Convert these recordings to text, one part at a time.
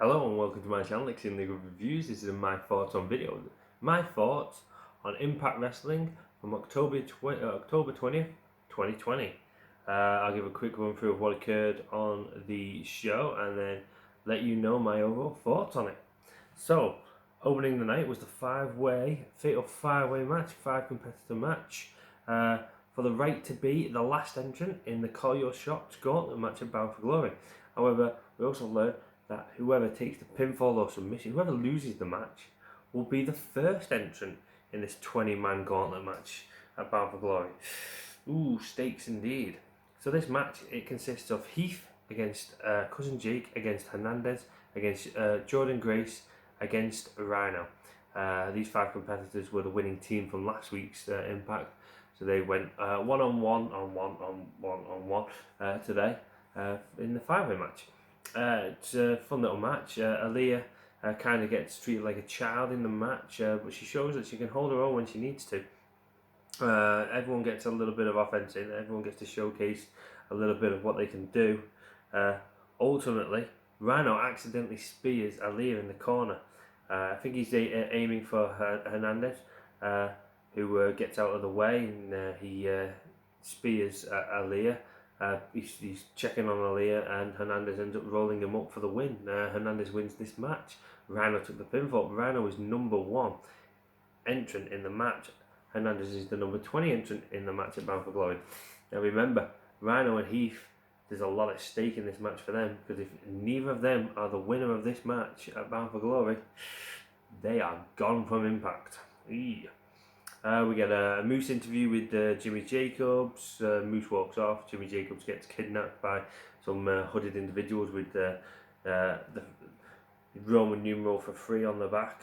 Hello and welcome to my channel, Extreme League of Reviews. This is my thoughts on videos. My thoughts on Impact Wrestling from October 20th, 2020. I'll give a quick run through of what occurred on the show and then let you know my overall thoughts on it. So, opening the night was the fatal five-way match, 5-competitor match for the right to be the last entrant in the Call Your Shots Gauntlet match at Bound for Glory. However, we also learned that whoever takes the pinfall or submission, whoever loses the match, will be the first entrant in this 20-man gauntlet match at Bound for Glory. Ooh, stakes indeed. So this match, it consists of Heath against Cousin Jake, against Hernandez, against Jordan Grace, against Rhino. These 5 competitors were the winning team from last week's Impact. So they went one-on-one today in the 5-way match. It's a fun little match. Aaliyah kind of gets treated like a child in the match, but she shows that she can hold her own when she needs to. Everyone gets a little bit of offense in, everyone gets to showcase a little bit of what they can do. Ultimately, Rhino accidentally spears Aaliyah in the corner. I think he's aiming for Hernandez, who gets out of the way, and he spears Aaliyah. He's checking on Aaliyah, and Hernandez ends up rolling him up for the win. Hernandez wins this match. Rhino took the pinfall. Rhino is number 1 entrant in the match. Hernandez is the number 20 entrant in the match at Bound for Glory. Now remember, Rhino and Heath, there's a lot of stake in this match for them, because if neither of them are the winner of this match at Bound for Glory, they are gone from Impact. We get a Moose interview with Jimmy Jacobs. Moose walks off. Jimmy Jacobs gets kidnapped by some hooded individuals with the Roman numeral for 3 on the back.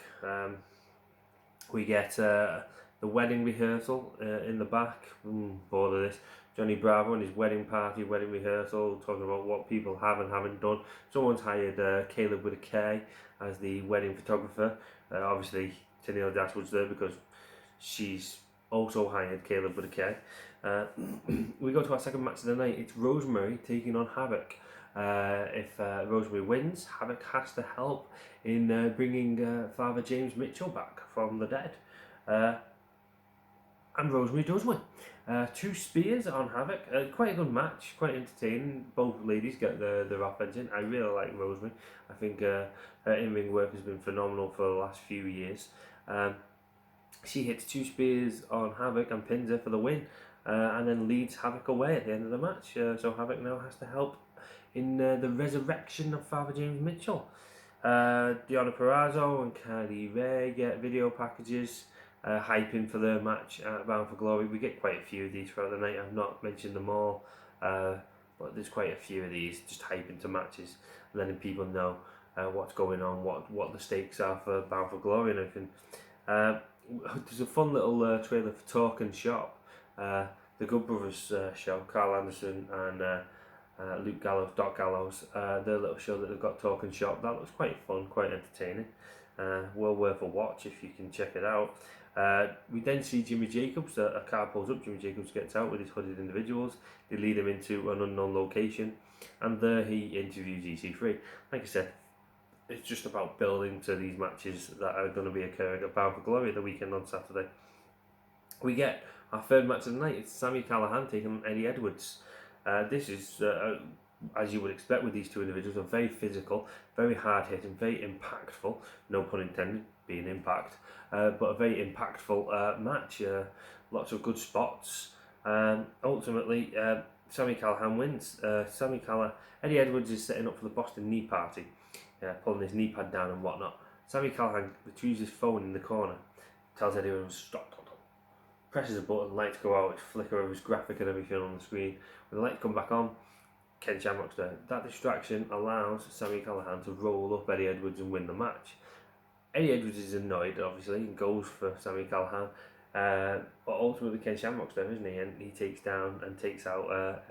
We get the wedding rehearsal in the back. Bored of this. Johnny Bravo and his wedding rehearsal, talking about what people have and haven't done. Someone's hired Caleb with a K as the wedding photographer. Obviously, Tennille Dashwood's there because she's also hired Caleb with a K. We go to our second match of the night. It's Rosemary taking on Havoc. If Rosemary wins, Havoc has to help in bringing Father James Mitchell back from the dead. And Rosemary does win. 2 spears on Havoc. Quite a good match, quite entertaining. Both ladies get their offense in. I really like Rosemary. I think her in-ring work has been phenomenal for the last few years. She hits 2 spears on Havoc and pins her for the win, and then leads Havoc away at the end of the match. So Havoc now has to help in the resurrection of Father James Mitchell. Deonna Purrazzo and Kylie Ray get video packages, hyping for their match at Bound for Glory. We get quite a few of these throughout the night. I've not mentioned them all, but there's quite a few of these, just hyping to matches, letting people know what's going on, what the stakes are for Bound for Glory and everything. There's a fun little trailer for Talk and Shop, the Good Brothers show, Carl Anderson and Luke Gallows, Doc Gallows, their little show that they've got, Talk and Shop. That looks quite fun, quite entertaining, well worth a watch if you can check it out. We then see Jimmy Jacobs, a car pulls up, Jimmy Jacobs gets out with his hooded individuals, they lead him into an unknown location, and there he interviews EC3. Like I said, it's just about building to these matches that are going to be occurring at Bound for Glory the weekend on Saturday. We get our third match of the night. It's Sammy Callahan taking on Eddie Edwards. This is, as you would expect with these 2 individuals, are very physical, very hard-hitting, very impactful, no pun intended, being Impact, but a very impactful match. Lots of good spots. Ultimately, Sammy Callahan wins. Eddie Edwards is setting up for the Boston Knee Party, pulling his knee pad down and whatnot. Sammy Callahan retrieves his phone in the corner, tells Eddie Edwards stop, presses a button, lights go out, it's flicker of his graphic and everything on the screen. When the lights come back on, Ken Shamrock's there. That distraction allows Sammy Callahan to roll up Eddie Edwards and win the match. Eddie Edwards is annoyed, obviously, and goes for Sammy Callahan. But ultimately Ken Shamrock's there, isn't he? And he takes down and takes out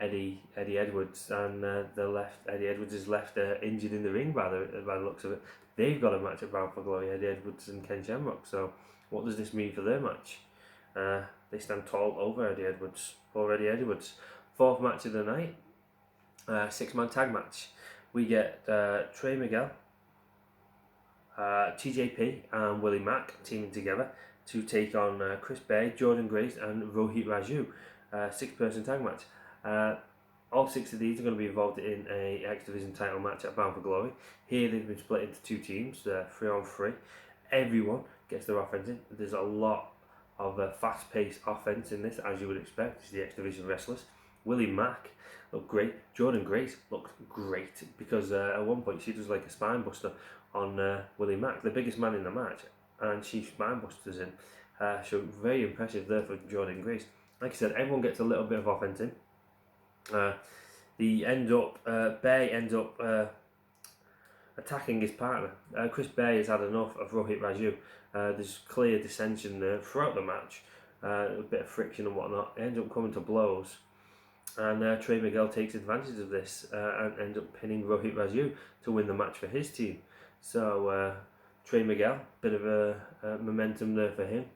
Eddie Edwards, and Eddie Edwards is left injured in the ring by the looks of it. They've got a match at Bound for Glory, Eddie Edwards and Ken Shamrock. So what does this mean for their match? They stand tall over Eddie Edwards. 4th match of the night, 6-man tag match. we get Trey Miguel, TJP and Willie Mack teaming together to take on Chris Bay, Jordan Grace and Rohit Raju, 6-person tag match. All 6 of these are going to be involved in a X Division title match at Bound for Glory. Here they've been split into 2 teams, 3-on-3. Everyone gets their offense in. There's a lot of fast-paced offense in this, as you would expect. It's the X Division wrestlers. Willie Mack looked great. Jordan Grace looked great because at one point she does like a spine buster on Willie Mack, the biggest man in the match, and she spine busters in. So very impressive there for Jordan Grace. Like I said, everyone gets a little bit of offense in. Bay ends up attacking his partner. Chris Bay has had enough of Rohit Raju. There's clear dissension there throughout the match, a bit of friction and whatnot. It ends up coming to blows, and Trey Miguel takes advantage of this and ends up pinning Rohit Raju to win the match for his team. So Trey Miguel, bit of a momentum there for him.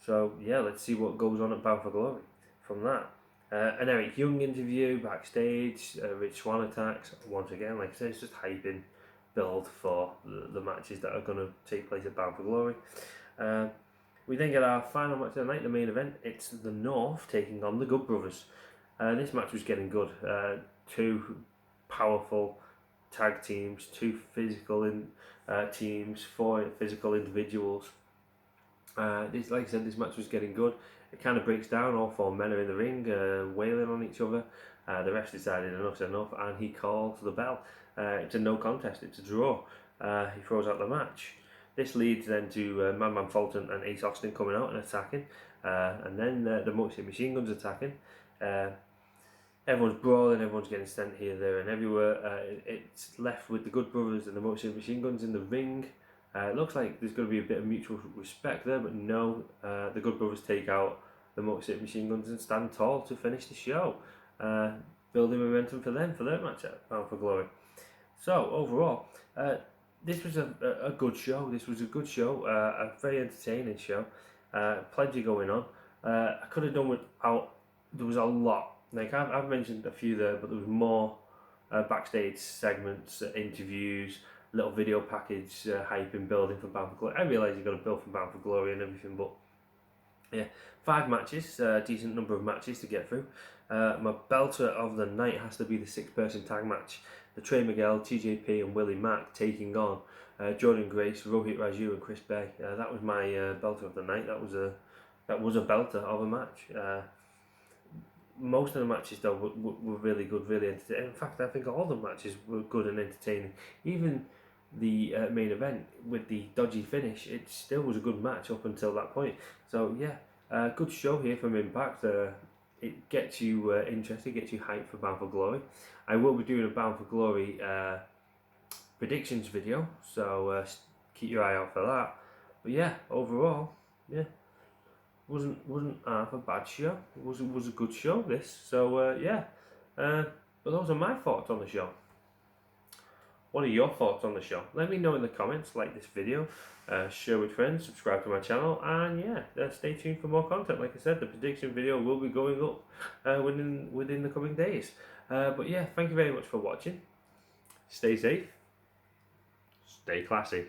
So yeah, let's see what goes on at Bound for Glory from that. An Eric Young interview backstage, Rich Swann attacks. Once again, like I said, it's just hyping, build for the matches that are going to take place at Bound for Glory. We then get our final match of the night, the main event. It's the North taking on the Good Brothers. This match was getting good. 2 powerful tag teams, 2 physical teams, 4 physical individuals. Like I said, this match was getting good. It kind of breaks down. All 4 men are in the ring, wailing on each other. The ref decided enough's enough, and he calls the bell. It's a no contest. It's a draw. He throws out the match. This leads then to Madman Fulton and Ace Austin coming out and attacking, and then the Motor City Machine Guns attacking. Everyone's brawling, everyone's getting sent here, there, and everywhere. It's left with the Good Brothers and the Motor City Machine Guns in the ring. It looks like there's going to be a bit of mutual respect there, but no, the Good Brothers take out the Motor City Machine Guns and stand tall to finish the show, building momentum for them for their match at Bound for Glory. So overall, this was a good show. This was a good show, a very entertaining show. Plenty going on. I could have done without. There was a lot. Like I've mentioned a few there, but there was more backstage segments, interviews, little video package, hyping, building for Bound for Glory. I realise you've got to build for Bound for Glory and everything, but yeah, 5 matches, decent number of matches to get through. My belter of the night has to be the 6-person tag match. The Trey Miguel, TJP and Willie Mack taking on Jordan Grace, Rohit Raju and Chris Bay. That was my belter of the night. That was a belter of a match. Most of the matches though were really good, really entertaining. In fact, I think all the matches were good and entertaining. Even the main event with the dodgy finish, it still was a good match up until that point. So yeah, good show here from Impact. It gets you interested, gets you hyped for Bound for Glory. I will be doing a Bound for Glory predictions video, so keep your eye out for that. But yeah, overall, yeah, wasn't half a bad show. It was a good show, this. So yeah, but those are my thoughts on the show. What are your thoughts on the show? Let me know in the comments, like this video, share with friends, subscribe to my channel, and yeah, stay tuned for more content. Like I said, the prediction video will be going up within the coming days. But yeah, thank you very much for watching. Stay safe, stay classy.